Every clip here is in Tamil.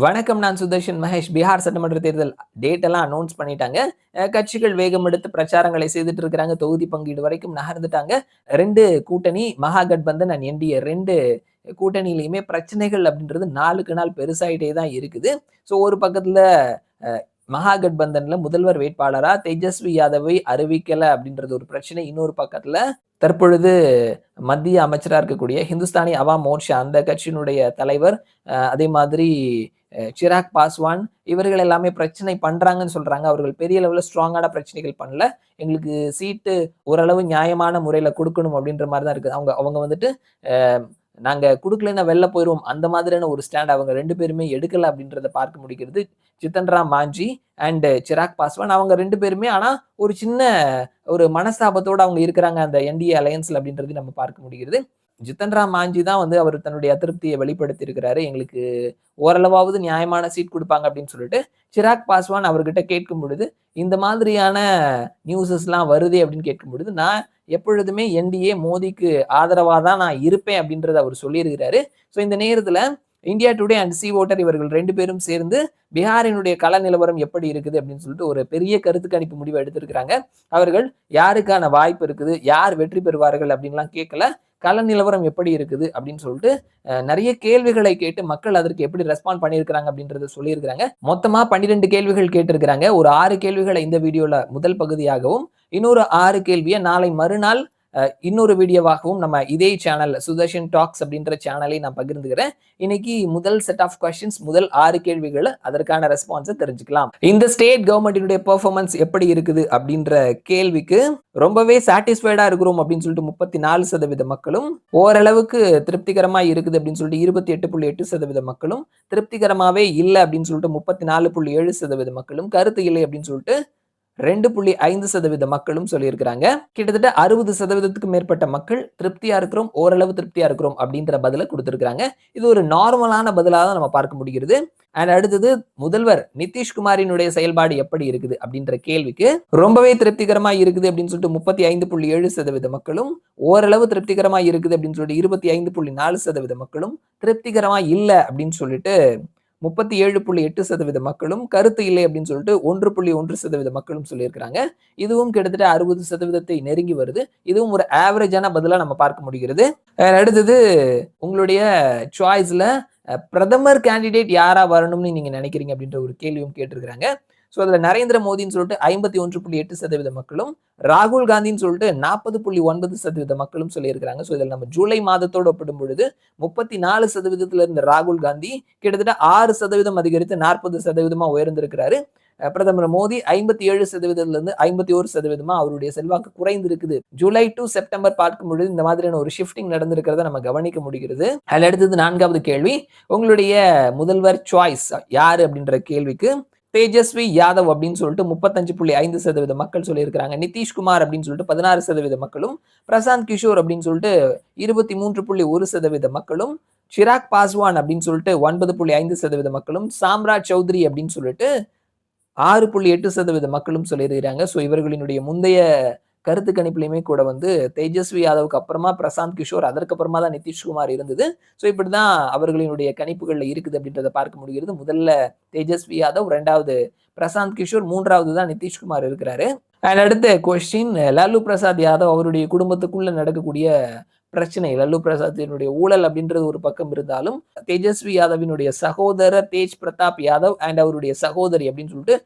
வணக்கம். நான் சுதர்ஷன் மகேஷ். பீகார் சட்டமன்ற தேர்தல் டேட் எல்லாம் அனௌன்ஸ் பண்ணிட்டாங்க. கட்சிகள் வேகம் எடுத்து பிரச்சாரங்களை செய்துட்டு இருக்கிறாங்க. தொகுதி பங்கீடு வரைக்கும் நகர்ந்துட்டாங்க. 2 கூட்டணி மகாகட்பந்தன் அண்ட் என்டிஏ 2 கூட்டணியிலயுமே பிரச்சனைகள் அப்படின்றது நாளுக்கு நாள் பெருசாயிட்டே தான் இருக்குது. ஸோ ஒரு பக்கத்துல மகாகட்பந்தன்ல முதல்வர் வேட்பாளரா தேஜஸ்வி யாதவை அறிவிக்கல அப்படின்றது ஒரு பிரச்சனை. இன்னொரு பக்கத்துல தற்பொழுது மத்திய அமைச்சரா இருக்கக்கூடிய ஹிந்துஸ்தானி அவாம் மோர்ச்சா அந்த கட்சியினுடைய தலைவர், அதே மாதிரி சிராக் பாஸ்வான் இவர்கள் எல்லாமே பிரச்சனை பண்றாங்கன்னு சொல்றாங்க. அவர்கள் பெரிய லெவல்ல ஸ்ட்ராங்கான பிரச்சனைகள் பண்ணல. எங்களுக்கு சீட்டு ஓரளவு நியாயமான முறையில கொடுக்கணும் அப்படின்ற மாதிரி தான் இருக்கு. அவங்க வந்துட்டு நாங்க குடுக்கலைன்னா வெளில போயிருவோம் அந்த மாதிரியான ஒரு ஸ்டாண்ட் அவங்க 2 பேருமே எடுக்கல அப்படின்றத பார்க்க முடிகிறது. ஜித்தன் ராம் மாஞ்சி அண்ட் சிராக் பாஸ்வான் அவங்க 2 பேருமே ஆனா ஒரு சின்ன ஒரு மனஸ்தாபத்தோட அவங்க இருக்கிறாங்க அந்த என்டிஏ அலையன்ஸ்ல அப்படின்றது நம்ம பார்க்க முடிகிறது. ஜித்தன் ராம் மாஞ்சி தான் வந்து அவர் தன்னுடைய அதிருப்தியை வெளிப்படுத்தி இருக்கிறாரு. எங்களுக்கு ஓரளவாவது நியாயமான சீட் கொடுப்பாங்க அப்படின்னு சொல்லிட்டு. சிராக் பாஸ்வான் அவர்கிட்ட கேட்கும் பொழுது இந்த மாதிரியான நியூஸஸ்லாம் வருது அப்படின்னு கேட்கும் பொழுது நான் எப்பொழுதுமே என்டிஏ மோடிக்கு ஆதரவா தான் நான் இருப்பேன் அப்படின்றத அவர் சொல்லியிருக்கிறாரு. ஸோ இந்த நேரத்துல India today and C voter இவர்கள் 2 பேரும் சேர்ந்து பீகாரினுடைய கள நிலவரம் எப்படி இருக்குது அப்படின்னு சொல்லிட்டு ஒரு பெரிய கருத்து கணிப்பு முடிவை எடுத்திருக்கிறாங்க. அவர்கள் யாருக்கான வாய்ப்பு இருக்குது, யார் வெற்றி பெறுவார்கள் அப்படின்லாம் கேட்கல. கள நிலவரம் எப்படி இருக்குது அப்படின்னு சொல்லிட்டு நிறைய கேள்விகளை கேட்டு மக்கள் அதற்கு எப்படி ரெஸ்பாண்ட் பண்ணியிருக்கிறாங்க அப்படின்றத சொல்லியிருக்கிறாங்க. மொத்தமா 12 கேள்விகள் கேட்டிருக்கிறாங்க. ஒரு 6 கேள்விகளை இந்த வீடியோல முதல் பகுதியாகவும், இன்னொரு 6 கேள்வியை நாளை மறுநாள் இன்னொரு வீடியோவாகவும் நம்ம இதே சேனல் சுதர்ஷன் டாக்ஸ் அப்படின்ற சேனலை நான் பகிர்ந்துக்கிறேன். இன்னைக்கு முதல் செட் ஆஃப் கொஸ்டின்ஸ், முதல் 6 கேள்விகள், அதற்கான ரெஸ்பான்ஸை தெரிஞ்சுக்கலாம். இந்த ஸ்டேட் கவர்மெண்டினுடைய பெர்ஃபார்மன்ஸ் எப்படி இருக்குது அப்படின்ற கேள்விக்கு ரொம்பவே சாட்டிஸ்ஃபைடா இருக்கிறோம் அப்படின்னு சொல்லிட்டு 34% மக்களும், ஓரளவுக்கு திருப்திகரமா இருக்குது அப்படின்னு சொல்லிட்டு 28.8% மக்களும், திருப்திகரமாவே இல்லை அப்படின்னு சொல்லிட்டு 34.7% மக்களும், கருத்து இல்லை அப்படின்னு சொல்லிட்டு 2.5% மக்களும் சொல்லியிருக்கிறாங்க. கிட்டத்தட்ட 60%க்கு மேற்பட்ட மக்கள் திருப்தியா இருக்கிறோம், ஓரளவு திருப்தியா இருக்கிறோம் அப்படின்ற பதில கொடுத்திருக்கிறாங்க. இது ஒரு நார்மலான பதிலாக தான் நம்ம பார்க்க முடிகிறது. அண்ட் அடுத்தது முதல்வர் நிதிஷ்குமாரினுடைய செயல்பாடு எப்படி இருக்குது அப்படின்ற கேள்விக்கு ரொம்பவே திருப்திகரமா இருக்குது அப்படின்னு சொல்லிட்டு 35.7% மக்களும், ஓரளவு திருப்திகரமா இருக்குது அப்படின்னு சொல்லிட்டு 25.4% மக்களும், திருப்திகரமா இல்லை அப்படின்னு சொல்லிட்டு 37.8% மக்களும், கருத்து இல்லை அப்படின்னு சொல்லிட்டு 1.1% மக்களும் சொல்லியிருக்கிறாங்க. இதுவும் கிட்டத்தட்ட 60% நெருங்கி வருது. இதுவும் ஒரு ஆவரேஜான பதிலா நம்ம பார்க்க முடிகிறது. அடுத்தது உங்களுடைய சாய்ஸ்ல பிரதமர் கேண்டிடேட் யாரா வரணும்னு நீங்க நினைக்கிறீங்க அப்படின்ற ஒரு கேள்வியும் கேட்டிருக்கிறாங்க. ஸோ அதுல நரேந்திர மோடின்னு சொல்லிட்டு 51.8% மக்களும், ராகுல் காந்தின்னு சொல்லிட்டு 40.9% மக்களும் சொல்லியிருக்கிறாங்க. ஸோ இதில் நம்ம ஜூலை மாதத்தோடு ஒப்பிடும் பொழுது 34% இருந்த ராகுல் காந்தி கிட்டத்தட்ட 6% அதிகரித்து 40% உயர்ந்திருக்கிறாரு. பிரதமர் மோடி 57%லிருந்து 51% அவருடைய செல்வாக்கு குறைந்திருக்குது. ஜூலை டு செப்டம்பர் பார்க்கும் பொழுது இந்த மாதிரியான ஒரு ஷிஃப்டிங் நடந்திருக்கிறத நம்ம கவனிக்க முடிகிறது. அதில் அடுத்தது 4வது கேள்வி, உங்களுடைய முதல்வர் சாய்ஸ் யாரு அப்படின்ற கேள்விக்கு தேஜஸ்வி யாதவ் அப்படின்னு சொல்லிட்டு 35.5% மக்கள் சொல்லியிருக்கிறாங்க. நிதிஷ்குமார் அப்படின்னு சொல்லிட்டு 16% மக்களும், பிரசாந்த் கிஷோர் அப்படின்னு சொல்லிட்டு 23.1% மக்களும், சிராக் பாஸ்வான் அப்படின்னு சொல்லிட்டு 9.5% மக்களும், சாம்ராஜ் சௌத்ரி அப்படின்னு சொல்லிட்டு 6.8% மக்களும் சொல்லியிருக்கிறாங்க. ஸோ இவர்களினுடைய முந்தைய கருத்து கணிப்புலையுமே கூட வந்து தேஜஸ்வி யாதவுக்கு அப்புறமா பிரசாந்த் கிஷோர், அதற்கப்புறமா தான் நிதிஷ்குமார் இருந்தது. ஸோ இப்படிதான் அவர்களினுடைய கணிப்புகள்ல இருக்குது அப்படின்றத பார்க்க முடிகிறது. முதல்ல தேஜஸ்வி யாதவ், 2வது பிரசாந்த் கிஷோர், 3வது தான் நிதிஷ்குமார் இருக்கிறாரு. அண்ட் அடுத்த கொஸ்டின், லாலு பிரசாத் யாதவ் அவருடைய குடும்பத்துக்குள்ள நடக்கக்கூடிய பிரச்சனை, லல்லு பிரசாத்தினுடைய ஊழல் அப்படின்றது ஒரு பக்கம் இருந்தாலும், தேஜஸ்வி யாதவினுடைய சகோதரர் தேஜ் பிரதாப் யாதவ் அண்ட் அவருடைய சகோதரி அப்படின்னு சொல்லிட்டு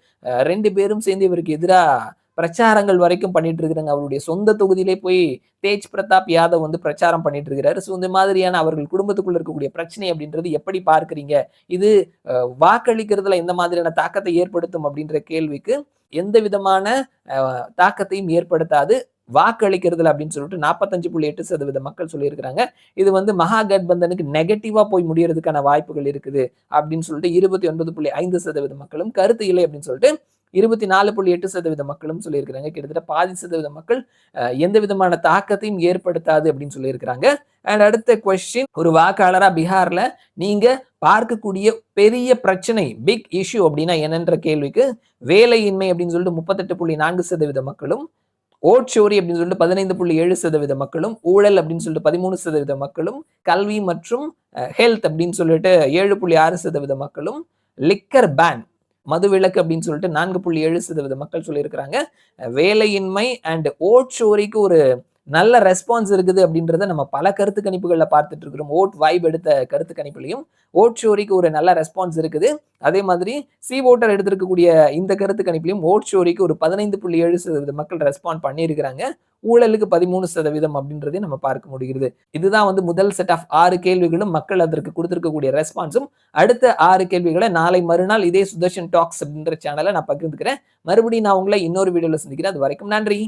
2 பேரும் சேர்ந்து இவருக்கு எதிராக பிரச்சாரங்கள் வரைக்கும் பண்ணிட்டு இருக்கிறாங்க. அவருடைய சொந்த தொகுதியிலே போய் தேஜ் பிரதாப் யாதவ் வந்து பிரச்சாரம் பண்ணிட்டு இருக்கிறாரு. ஸோ இந்த மாதிரியான அவர்கள் குடும்பத்துக்குள்ள இருக்கக்கூடிய பிரச்சனை அப்படின்றது எப்படி பார்க்குறீங்க? இது வாக்களிக்கிறதுல எந்த மாதிரியான தாக்கத்தை ஏற்படுத்தும் அப்படின்ற கேள்விக்கு எந்த விதமான தாக்கத்தையும் ஏற்படுத்தாது வாக்களிக்கிறதுல அப்படின்னு சொல்லிட்டு 45.8% மக்கள் சொல்லியிருக்கிறாங்க. இது வந்து மகாகட்பந்தனுக்கு நெகட்டிவா போய் முடியறதுக்கான வாய்ப்புகள் இருக்குது அப்படின்னு சொல்லிட்டு 29.5% மக்களும், கருத்து இல்லை அப்படின்னு சொல்லிட்டு 24.8% மக்களும் சொல்லியிருக்கிறாங்க. கிட்டத்தட்ட பாதி சதவீத மக்கள் எந்த விதமான தாக்கத்தையும் ஏற்படுத்தாது அப்படின்னு சொல்லியிருக்கிறாங்க. அண்ட் அடுத்த கொஸ்டின், ஒரு வாக்காளரா பீகார்ல நீங்க பார்க்கக்கூடிய பெரிய பிரச்சனை, பிக் இஷ்யூ அப்படின்னா என்னன்ற கேள்விக்கு வேலையின்மை அப்படின்னு சொல்லிட்டு 38.4% மக்களும், ஓட்சோரி அப்படின்னு சொல்லிட்டு 15.7% மக்களும், ஊழல் அப்படின்னு சொல்லிட்டு 13% மக்களும், கல்வி மற்றும் ஹெல்த் அப்படின்னு சொல்லிட்டு 7.6% மக்களும், லிக்கர் பேன் மதுவிலக்கு அப்படின்னு சொல்லிட்டு 4.7% மக்கள் சொல்லியிருக்கிறாங்க. வேலையின்மை அண்ட் ஓட் ஷோரிக்கு ஒரு நல்ல ரெஸ்பான்ஸ் இருக்குது அப்படின்றத நம்ம பல கருத்து கணிப்புகள்ல பார்த்துட்டு இருக்கிறோம். ஓட் வைப் எடுத்த கருத்து கணிப்புலையும் ஓட் ஷோரிக்கு ஒரு நல்ல ரெஸ்பான்ஸ் இருக்குது. அதே மாதிரி சி ஓட்டர் எடுத்திருக்கக்கூடிய இந்த கருத்து கணிப்புலையும் ஓட் ஷோரிக்கு ஒரு 15.7% மக்கள் ரெஸ்பாண்ட் பண்ணியிருக்கிறாங்க. ஊழலுக்கு 13% அப்படின்றதையும் நம்ம பார்க்க முடிகிறது. இதுதான் வந்து முதல் செட் ஆஃப் 6 கேள்விகளும் மக்கள் அதற்கு கொடுத்திருக்கக்கூடிய ரெஸ்பான்ஸும். அடுத்த 6 கேள்விகளை நாளை மறுநாள் இதே சுதர்ஷன் டாக்ஸ் அப்படின்ற சேனலை நான் பகிர்ந்துக்கிறேன். மறுபடியும் நான் உங்களை இன்னொரு வீடியோல சந்திக்கிறேன். அது வரைக்கும் நன்றி.